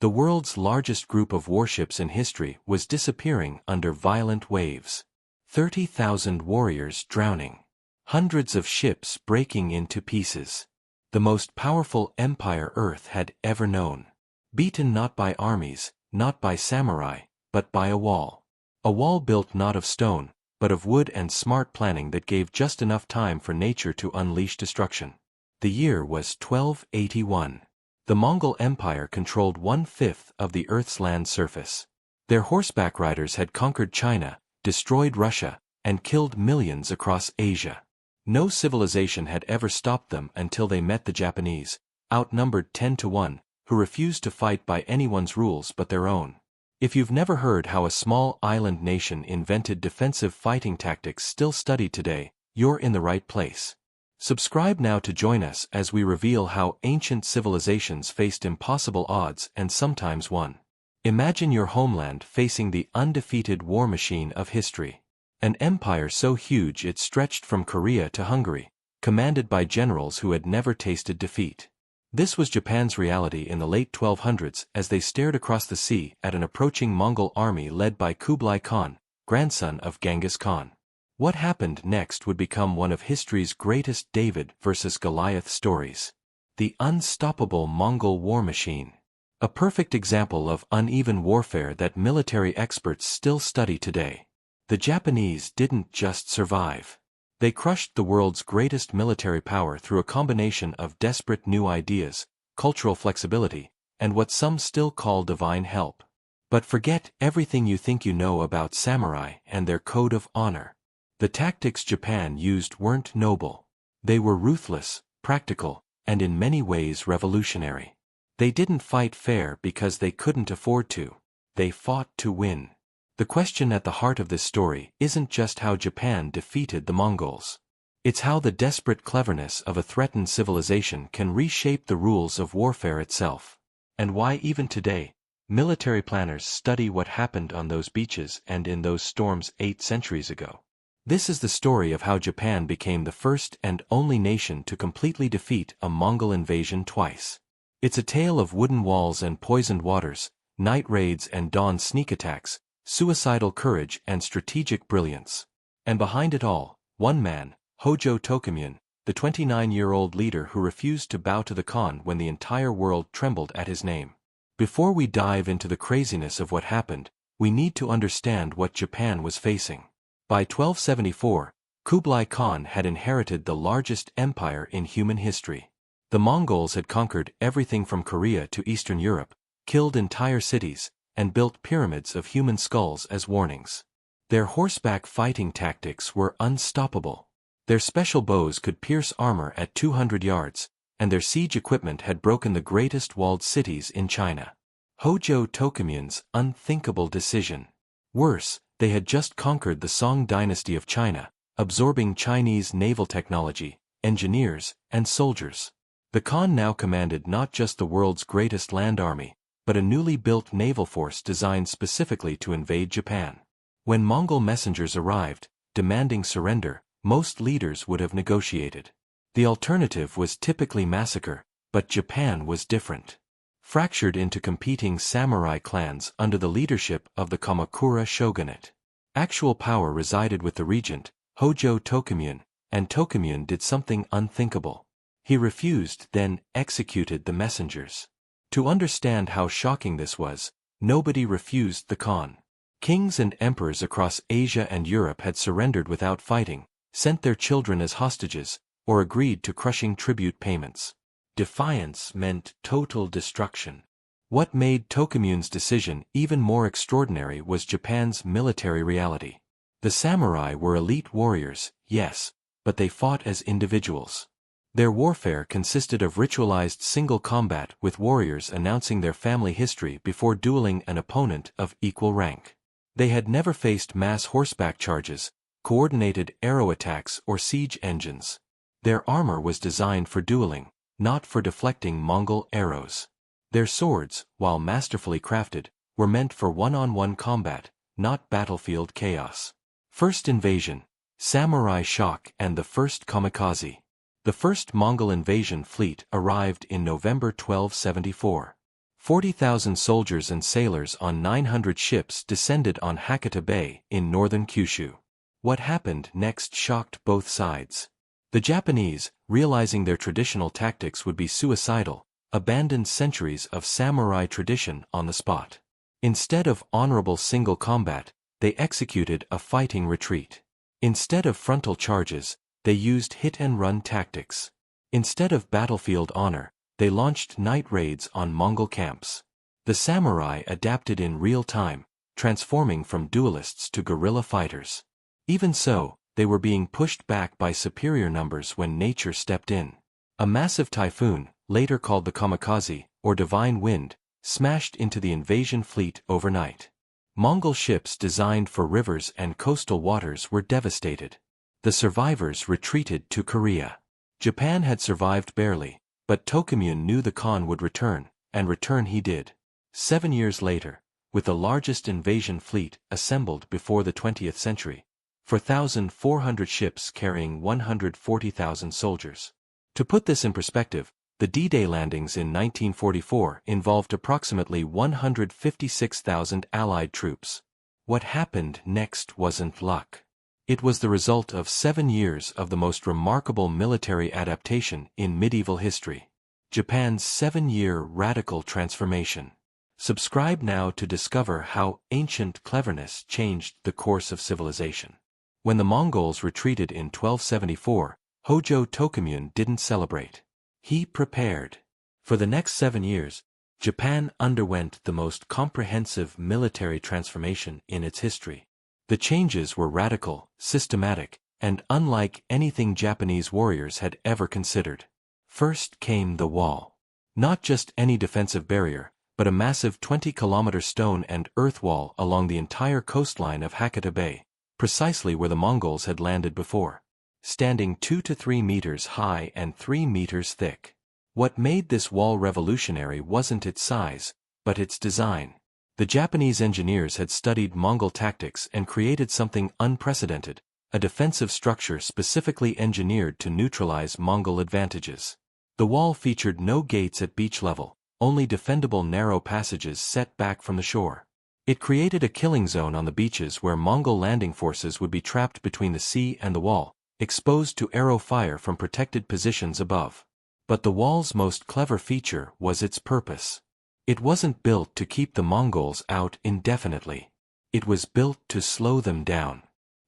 The world's largest group of warships in history was disappearing under violent waves. 30,000 warriors drowning. Hundreds of ships breaking into pieces. The most powerful empire Earth had ever known. Beaten not by armies, not by samurai, but by a wall. A wall built not of stone, but of wood and smart planning that gave just enough time for nature to unleash destruction. The year was 1281. The Mongol Empire controlled 1/5 of the Earth's land surface. Their horseback riders had conquered China, destroyed Russia, and killed millions across Asia. No civilization had ever stopped them until they met the Japanese, outnumbered 10-1, who refused to fight by anyone's rules but their own. If you've never heard how a small island nation invented defensive fighting tactics still studied today, you're in the right place. Subscribe now to join us as we reveal how ancient civilizations faced impossible odds and sometimes won. Imagine your homeland facing the undefeated war machine of history. An empire so huge it stretched from Korea to Hungary, commanded by generals who had never tasted defeat. This was Japan's reality in the late 1200s as they stared across the sea at an approaching Mongol army led by Kublai Khan, grandson of Genghis Khan. What happened next would become one of history's greatest David versus Goliath stories. The unstoppable Mongol war machine. A perfect example of uneven warfare that military experts still study today. The Japanese didn't just survive. They crushed the world's greatest military power through a combination of desperate new ideas, cultural flexibility, and what some still call divine help. But forget everything you think you know about samurai and their code of honor. The tactics Japan used weren't noble. They were ruthless, practical, and in many ways revolutionary. They didn't fight fair because they couldn't afford to. They fought to win. The question at the heart of this story isn't just how Japan defeated the Mongols. It's how the desperate cleverness of a threatened civilization can reshape the rules of warfare itself. And why even today, military planners study what happened on those beaches and in those storms 8 centuries ago. This is the story of how Japan became the first and only nation to completely defeat a Mongol invasion twice. It's a tale of wooden walls and poisoned waters, night raids and dawn sneak attacks, suicidal courage and strategic brilliance. And behind it all, one man, Hōjō Tokimune, the 29-year-old leader who refused to bow to the Khan when the entire world trembled at his name. Before we dive into the craziness of what happened, we need to understand what Japan was facing. By 1274, Kublai Khan had inherited the largest empire in human history. The Mongols had conquered everything from Korea to Eastern Europe, killed entire cities, and built pyramids of human skulls as warnings. Their horseback fighting tactics were unstoppable. Their special bows could pierce armor at 200 yards, and their siege equipment had broken the greatest walled cities in China. Hōjō Tokimune's unthinkable decision. Worse, they had just conquered the Song dynasty of China, absorbing Chinese naval technology, engineers, and soldiers. The Khan now commanded not just the world's greatest land army, but a newly built naval force designed specifically to invade Japan. When Mongol messengers arrived, demanding surrender, most leaders would have negotiated. The alternative was typically massacre, but Japan was different. Fractured into competing samurai clans under the leadership of the Kamakura shogunate. Actual power resided with the regent, Hōjō Tokimune, and Tokimune did something unthinkable. He refused, then executed the messengers. To understand how shocking this was, nobody refused the Khan. Kings and emperors across Asia and Europe had surrendered without fighting, sent their children as hostages, or agreed to crushing tribute payments. Defiance meant total destruction. What made Tokimune's decision even more extraordinary was Japan's military reality. The samurai were elite warriors, yes, but they fought as individuals. Their warfare consisted of ritualized single combat with warriors announcing their family history before dueling an opponent of equal rank. They had never faced mass horseback charges, coordinated arrow attacks or siege engines. Their armor was designed for dueling, not for deflecting Mongol arrows. Their swords, while masterfully crafted, were meant for one-on-one combat, not battlefield chaos. First invasion, samurai shock and the first kamikaze. The first Mongol invasion fleet arrived in November 1274. 40,000 soldiers and sailors on 900 ships descended on Hakata Bay in northern Kyushu. What happened next shocked both sides. The Japanese, realizing their traditional tactics would be suicidal, abandoned centuries of samurai tradition on the spot. Instead of honorable single combat, they executed a fighting retreat. Instead of frontal charges, they used hit-and-run tactics. Instead of battlefield honor, they launched night raids on Mongol camps. The samurai adapted in real time, transforming from duelists to guerrilla fighters. Even so, they were being pushed back by superior numbers when nature stepped in. A massive typhoon, later called the Kamikaze, or divine wind, smashed into the invasion fleet overnight. Mongol ships designed for rivers and coastal waters were devastated. The survivors retreated to Korea. Japan had survived barely, but Tokimune knew the Khan would return, and return he did. 7 years later, with the largest invasion fleet assembled before the 20th century, 4,400 ships carrying 140,000 soldiers. To put this in perspective, the D-Day landings in 1944 involved approximately 156,000 Allied troops. What happened next wasn't luck. It was the result of 7 years of the most remarkable military adaptation in medieval history. Japan's 7-year radical transformation. Subscribe now to discover how ancient cleverness changed the course of civilization. When the Mongols retreated in 1274, Hōjō Tokimune didn't celebrate. He prepared. For the next 7 years, Japan underwent the most comprehensive military transformation in its history. The changes were radical, systematic, and unlike anything Japanese warriors had ever considered. First came the wall. Not just any defensive barrier, but a massive 20-kilometer stone and earth wall along the entire coastline of Hakata Bay, precisely where the Mongols had landed before. Standing 2 to 3 meters high and 3 meters thick. What made this wall revolutionary wasn't its size, but its design. The Japanese engineers had studied Mongol tactics and created something unprecedented, a defensive structure specifically engineered to neutralize Mongol advantages. The wall featured no gates at beach level, only defendable narrow passages set back from the shore. It created a killing zone on the beaches where Mongol landing forces would be trapped between the sea and the wall, exposed to arrow fire from protected positions above. But the wall's most clever feature was its purpose. It wasn't built to keep the Mongols out indefinitely. It was built to slow them down.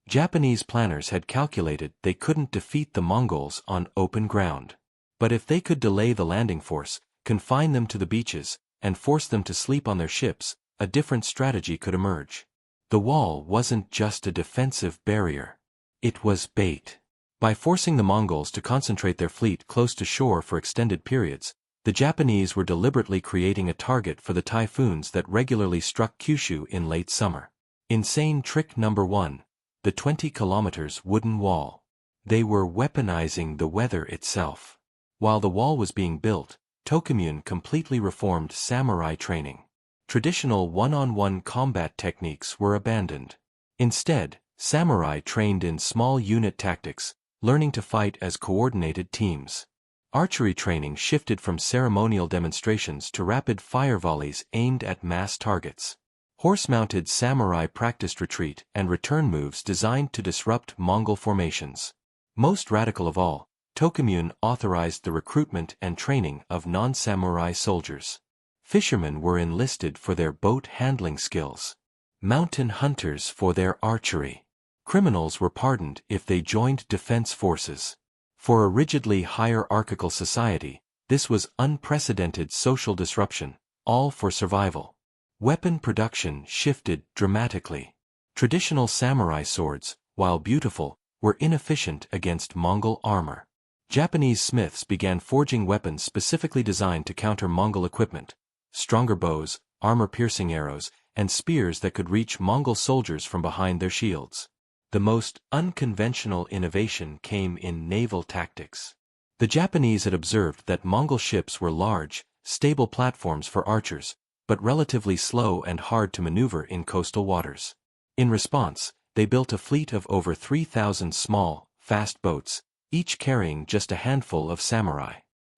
Japanese planners had calculated they couldn't defeat the Mongols on open ground. But if they could delay the landing force, confine them to the beaches, and force them to sleep on their ships, a different strategy could emerge. The wall wasn't just a defensive barrier. It was bait. By forcing the Mongols to concentrate their fleet close to shore for extended periods, the Japanese were deliberately creating a target for the typhoons that regularly struck Kyushu in late summer. Insane trick number 1. The 20 kilometers wooden wall. They were weaponizing the weather itself. While the wall was being built, Tokimune completely reformed samurai training. Traditional one-on-one combat techniques were abandoned. Instead, samurai trained in small unit tactics, learning to fight as coordinated teams. Archery training shifted from ceremonial demonstrations to rapid fire volleys aimed at mass targets. Horse-mounted samurai practiced retreat and return moves designed to disrupt Mongol formations. Most radical of all, Tokimune authorized the recruitment and training of non-samurai soldiers. Fishermen were enlisted for their boat handling skills. Mountain hunters for their archery. Criminals were pardoned if they joined defense forces. For a rigidly hierarchical society, this was unprecedented social disruption, all for survival. Weapon production shifted dramatically. Traditional samurai swords, while beautiful, were inefficient against Mongol armor. Japanese smiths began forging weapons specifically designed to counter Mongol equipment. Stronger bows, armor-piercing arrows, and spears that could reach Mongol soldiers from behind their shields. The most unconventional innovation came in naval tactics. The Japanese had observed that Mongol ships were large, stable platforms for archers, but relatively slow and hard to maneuver in coastal waters. In response, they built a fleet of over 3,000 small, fast boats, each carrying just a handful of samurai.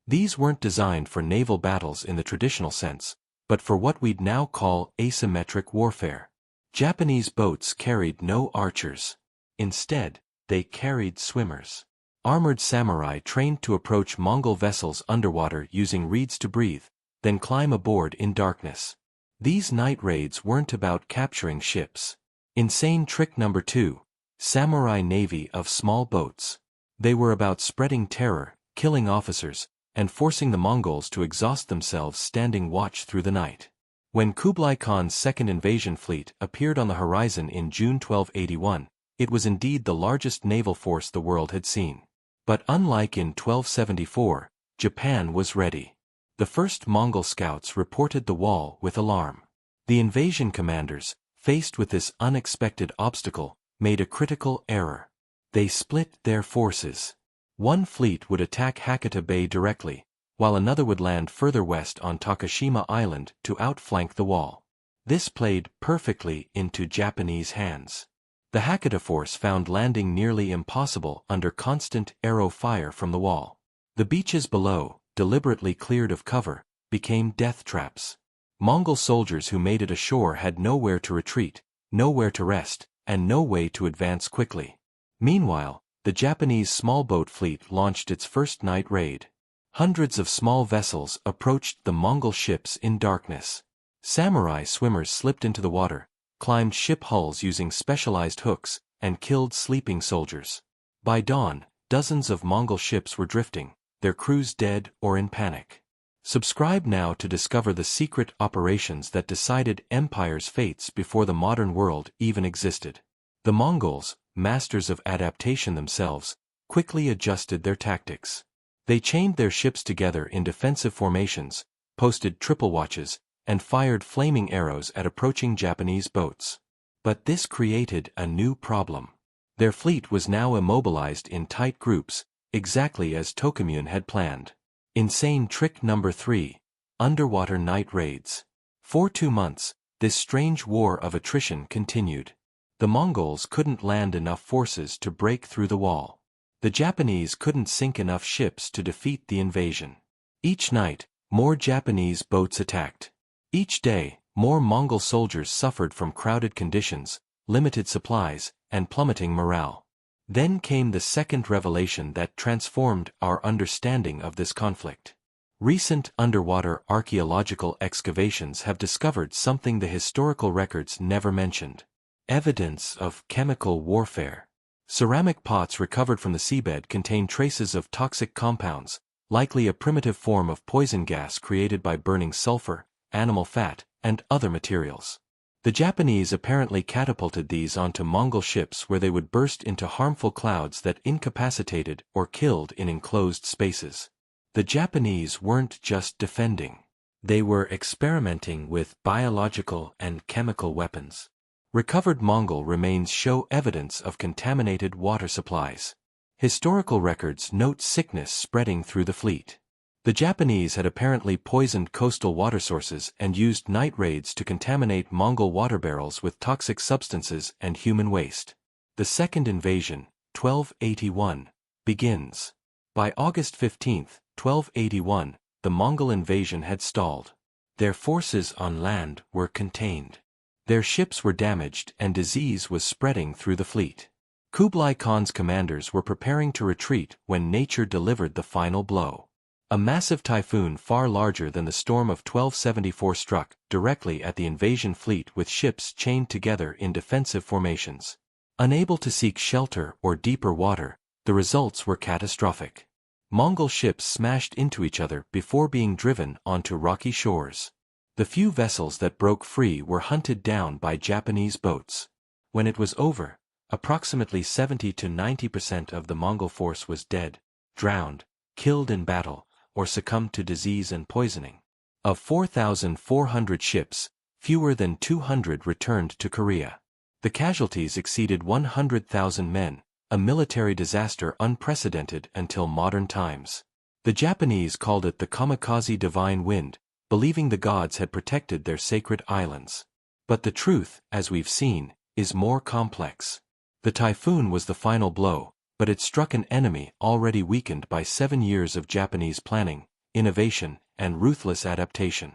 These weren't designed for naval battles in the traditional sense, but for what we'd now call asymmetric warfare. Japanese boats carried no archers. Instead, they carried swimmers. Armored samurai trained to approach Mongol vessels underwater using reeds to breathe, then climb aboard in darkness. These night raids weren't about capturing ships. Insane trick number 2. Samurai navy of small boats. They were about spreading terror, killing officers, and forcing the Mongols to exhaust themselves standing watch through the night. When Kublai Khan's second invasion fleet appeared on the horizon in June 1281, it was indeed the largest naval force the world had seen. But unlike in 1274, Japan was ready. The first Mongol scouts reported the wall with alarm. The invasion commanders, faced with this unexpected obstacle, made a critical error. They split their forces. One fleet would attack Hakata Bay directly, while another would land further west on Takashima Island to outflank the wall. This played perfectly into Japanese hands. The Hakata force found landing nearly impossible under constant arrow fire from the wall. The beaches below, deliberately cleared of cover, became death traps. Mongol soldiers who made it ashore had nowhere to retreat, nowhere to rest, and no way to advance quickly. Meanwhile, the Japanese small boat fleet launched its first night raid. Hundreds of small vessels approached the Mongol ships in darkness. Samurai swimmers slipped into the water, climbed ship hulls using specialized hooks, and killed sleeping soldiers. By dawn, dozens of Mongol ships were drifting, their crews dead or in panic. Subscribe now to discover the secret operations that decided empires' fates before the modern world even existed. The Mongols, masters of adaptation themselves, quickly adjusted their tactics. They chained their ships together in defensive formations, posted triple watches, and fired flaming arrows at approaching Japanese boats. But this created a new problem. Their fleet was now immobilized in tight groups, exactly as Tokimune had planned. Insane trick number 3. Underwater night raids. For 2 months, this strange war of attrition continued. The Mongols couldn't land enough forces to break through the wall. The Japanese couldn't sink enough ships to defeat the invasion. Each night, more Japanese boats attacked. Each day, more Mongol soldiers suffered from crowded conditions, limited supplies, and plummeting morale. Then came the second revelation that transformed our understanding of this conflict. Recent underwater archaeological excavations have discovered something the historical records never mentioned. Evidence of chemical warfare. Ceramic pots recovered from the seabed contain traces of toxic compounds, likely a primitive form of poison gas created by burning sulfur, animal fat, and other materials. The Japanese apparently catapulted these onto Mongol ships where they would burst into harmful clouds that incapacitated or killed in enclosed spaces. The Japanese weren't just defending. They were experimenting with biological and chemical weapons. Recovered Mongol remains show evidence of contaminated water supplies. Historical records note sickness spreading through the fleet. The Japanese had apparently poisoned coastal water sources and used night raids to contaminate Mongol water barrels with toxic substances and human waste. The second invasion, 1281, begins. By August 15, 1281, the Mongol invasion had stalled. Their forces on land were contained. Their ships were damaged and disease was spreading through the fleet. Kublai Khan's commanders were preparing to retreat when nature delivered the final blow. A massive typhoon far larger than the storm of 1274 struck directly at the invasion fleet with ships chained together in defensive formations. Unable to seek shelter or deeper water, the results were catastrophic. Mongol ships smashed into each other before being driven onto rocky shores. The few vessels that broke free were hunted down by Japanese boats. When it was over, approximately 70 to 90% of the Mongol force was dead, drowned, killed in battle, or succumbed to disease and poisoning. Of 4,400 ships, fewer than 200 returned to Korea. The casualties exceeded 100,000 men, a military disaster unprecedented until modern times. The Japanese called it the Kamikaze divine wind, believing the gods had protected their sacred islands. But the truth, as we've seen, is more complex. The typhoon was the final blow, but it struck an enemy already weakened by 7 years of Japanese planning, innovation, and ruthless adaptation.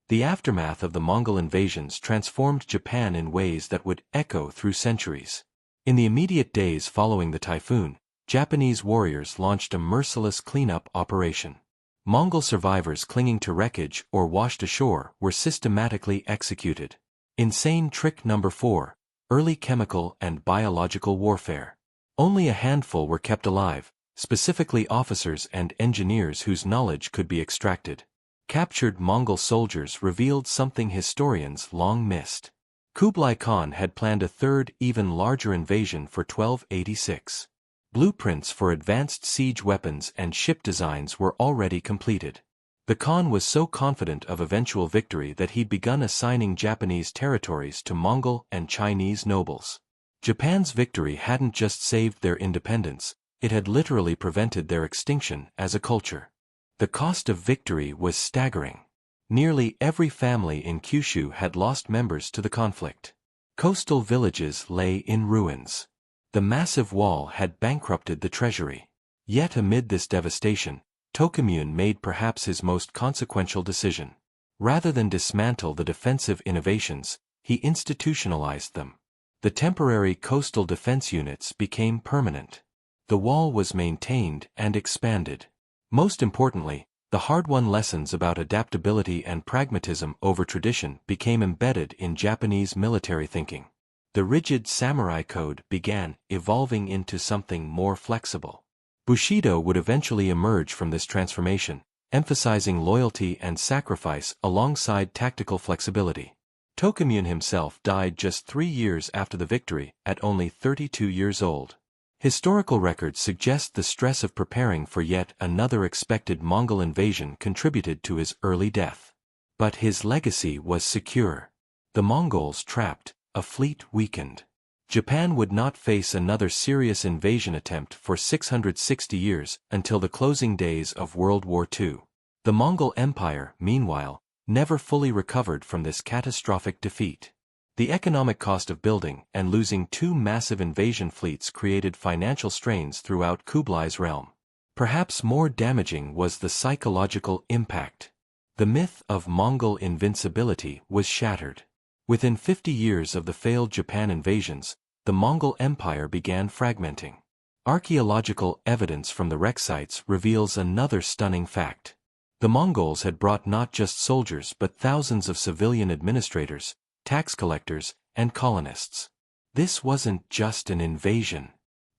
The aftermath of the Mongol invasions transformed Japan in ways that would echo through centuries. In the immediate days following the typhoon, Japanese warriors launched a merciless cleanup operation. Mongol survivors clinging to wreckage or washed ashore were systematically executed. Insane trick number 4. Early chemical and biological warfare. Only a handful were kept alive, specifically officers and engineers whose knowledge could be extracted. Captured Mongol soldiers revealed something historians long missed. Kublai Khan had planned a third, even larger invasion for 1286. Blueprints for advanced siege weapons and ship designs were already completed. The Khan was so confident of eventual victory that he'd begun assigning Japanese territories to Mongol and Chinese nobles. Japan's victory hadn't just saved their independence, it had literally prevented their extinction as a culture. The cost of victory was staggering. Nearly every family in Kyushu had lost members to the conflict. Coastal villages lay in ruins. The massive wall had bankrupted the treasury. Yet amid this devastation, Tokimune made perhaps his most consequential decision. Rather than dismantle the defensive innovations, he institutionalized them. The temporary coastal defense units became permanent. The wall was maintained and expanded. Most importantly, the hard-won lessons about adaptability and pragmatism over tradition became embedded in Japanese military thinking. The rigid samurai code began evolving into something more flexible. Bushido would eventually emerge from this transformation, emphasizing loyalty and sacrifice alongside tactical flexibility. Tokimune himself died just 3 years after the victory, at only 32 years old. Historical records suggest the stress of preparing for yet another expected Mongol invasion contributed to his early death. But his legacy was secure. The Mongols trapped, a fleet weakened. Japan would not face another serious invasion attempt for 660 years until the closing days of World War II. The Mongol Empire, meanwhile, never fully recovered from this catastrophic defeat. The economic cost of building and losing 2 massive invasion fleets created financial strains throughout Kublai's realm. Perhaps more damaging was the psychological impact. The myth of Mongol invincibility was shattered. Within 50 years of the failed Japan invasions, the Mongol Empire began fragmenting. Archaeological evidence from the wreck sites reveals another stunning fact. The Mongols had brought not just soldiers but thousands of civilian administrators, tax collectors, and colonists. This wasn't just an invasion.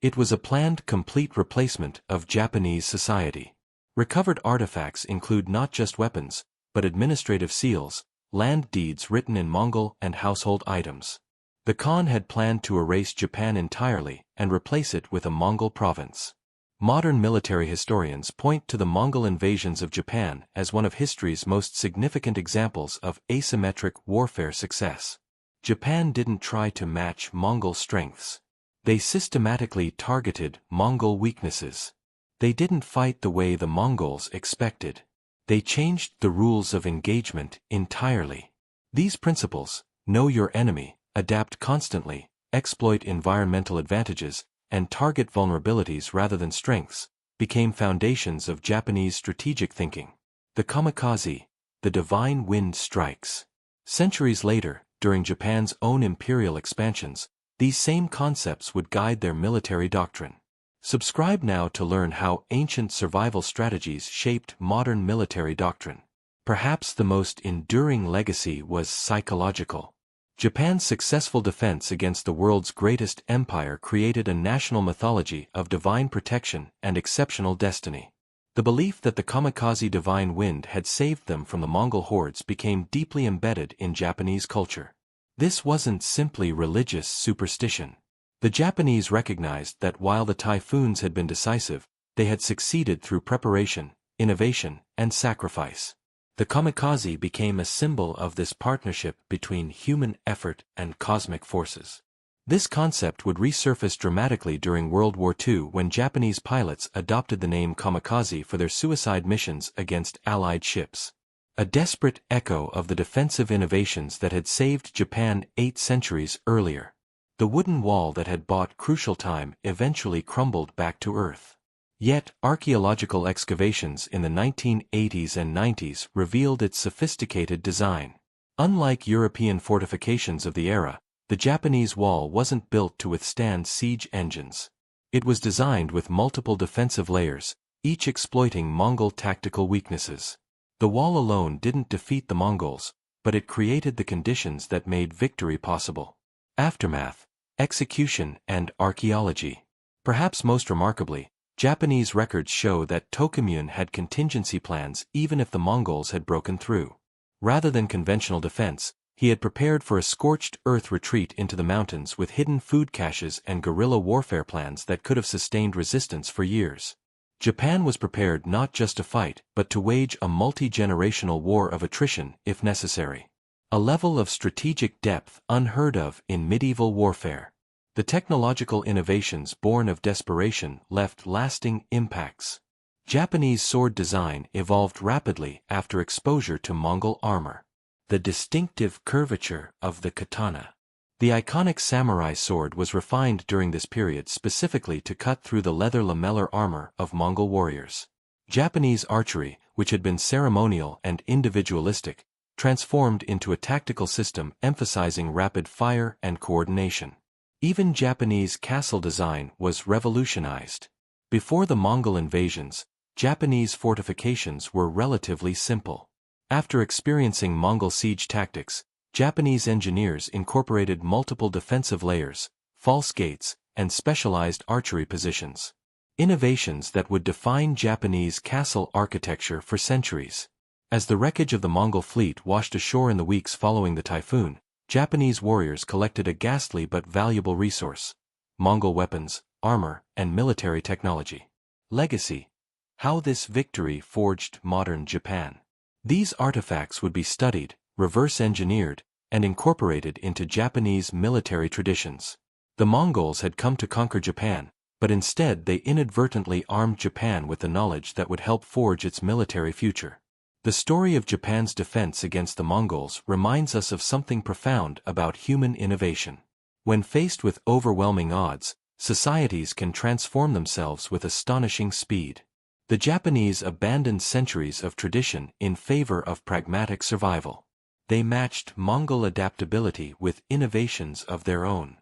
It was a planned complete replacement of Japanese society. Recovered artifacts include not just weapons, but administrative seals, land deeds written in Mongol, and household items. The Khan had planned to erase Japan entirely and replace it with a Mongol province. Modern military historians point to the Mongol invasions of Japan as one of history's most significant examples of asymmetric warfare success. Japan didn't try to match Mongol strengths. They systematically targeted Mongol weaknesses. They didn't fight the way the Mongols expected. They changed the rules of engagement entirely. These principles, know your enemy, adapt constantly, exploit environmental advantages, and target vulnerabilities rather than strengths, became foundations of Japanese strategic thinking. The Kamikaze, the divine wind strikes. Centuries later, during Japan's own imperial expansions, these same concepts would guide their military doctrine. Subscribe now to learn how ancient survival strategies shaped modern military doctrine. Perhaps the most enduring legacy was psychological. Japan's successful defense against the world's greatest empire created a national mythology of divine protection and exceptional destiny. The belief that the Kamikaze divine wind had saved them from the Mongol hordes became deeply embedded in Japanese culture. This wasn't simply religious superstition. The Japanese recognized that while the typhoons had been decisive, they had succeeded through preparation, innovation, and sacrifice. The Kamikaze became a symbol of this partnership between human effort and cosmic forces. This concept would resurface dramatically during World War II when Japanese pilots adopted the name kamikaze for their suicide missions against Allied ships. A desperate echo of the defensive innovations that had saved Japan 8 centuries earlier. The wooden wall that had bought crucial time eventually crumbled back to earth. Yet, archaeological excavations in the 1980s and 90s revealed its sophisticated design. Unlike European fortifications of the era, the Japanese wall wasn't built to withstand siege engines. It was designed with multiple defensive layers, each exploiting Mongol tactical weaknesses. The wall alone didn't defeat the Mongols, but it created the conditions that made victory possible. Aftermath, execution, and archaeology. Perhaps most remarkably, Japanese records show that Tokimune had contingency plans even if the Mongols had broken through. Rather than conventional defense, he had prepared for a scorched earth retreat into the mountains with hidden food caches and guerrilla warfare plans that could have sustained resistance for years. Japan was prepared not just to fight, but to wage a multi-generational war of attrition if necessary. A level of strategic depth unheard of in medieval warfare. The technological innovations born of desperation left lasting impacts. Japanese sword design evolved rapidly after exposure to Mongol armor. The distinctive curvature of the katana. The iconic samurai sword was refined during this period specifically to cut through the leather lamellar armor of Mongol warriors. Japanese archery, which had been ceremonial and individualistic, transformed into a tactical system emphasizing rapid fire and coordination. Even Japanese castle design was revolutionized. Before the Mongol invasions, Japanese fortifications were relatively simple. After experiencing Mongol siege tactics, Japanese engineers incorporated multiple defensive layers, false gates, and specialized archery positions. Innovations that would define Japanese castle architecture for centuries. As the wreckage of the Mongol fleet washed ashore in the weeks following the typhoon, Japanese warriors collected a ghastly but valuable resource: Mongol weapons, armor, and military technology. Legacy. How this victory forged modern Japan. These artifacts would be studied, reverse-engineered, and incorporated into Japanese military traditions. The Mongols had come to conquer Japan, but instead they inadvertently armed Japan with the knowledge that would help forge its military future. The story of Japan's defense against the Mongols reminds us of something profound about human innovation. When faced with overwhelming odds, societies can transform themselves with astonishing speed. The Japanese abandoned centuries of tradition in favor of pragmatic survival. They matched Mongol adaptability with innovations of their own.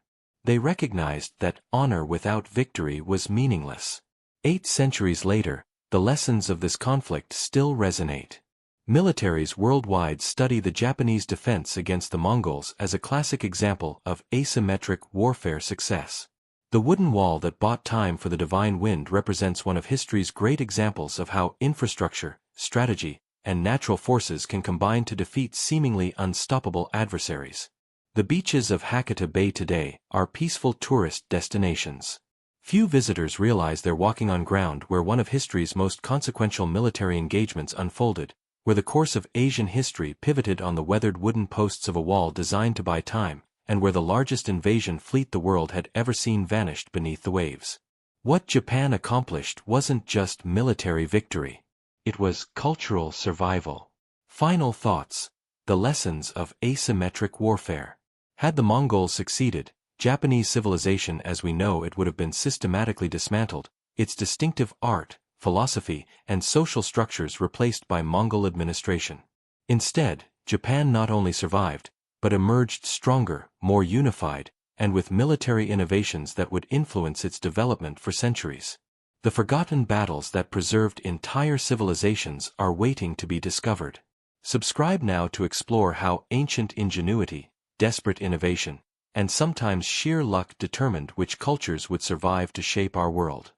They recognized that honor without victory was meaningless. 8 centuries later, the lessons of this conflict still resonate. Militaries worldwide study the Japanese defense against the Mongols as a classic example of asymmetric warfare success. The wooden wall that bought time for the divine wind represents one of history's great examples of how infrastructure, strategy, and natural forces can combine to defeat seemingly unstoppable adversaries. The beaches of Hakata Bay today are peaceful tourist destinations. Few visitors realize they're walking on ground where one of history's most consequential military engagements unfolded, where the course of Asian history pivoted on the weathered wooden posts of a wall designed to buy time, and where the largest invasion fleet the world had ever seen vanished beneath the waves. What Japan accomplished wasn't just military victory. It was cultural survival. Final thoughts. The lessons of asymmetric warfare. Had the Mongols succeeded, Japanese civilization as we know it would have been systematically dismantled, its distinctive art, philosophy, and social structures replaced by Mongol administration. Instead, Japan not only survived, but emerged stronger, more unified, and with military innovations that would influence its development for centuries. The forgotten battles that preserved entire civilizations are waiting to be discovered. Subscribe now to explore how ancient ingenuity, desperate innovation, and sometimes sheer luck determined which cultures would survive to shape our world.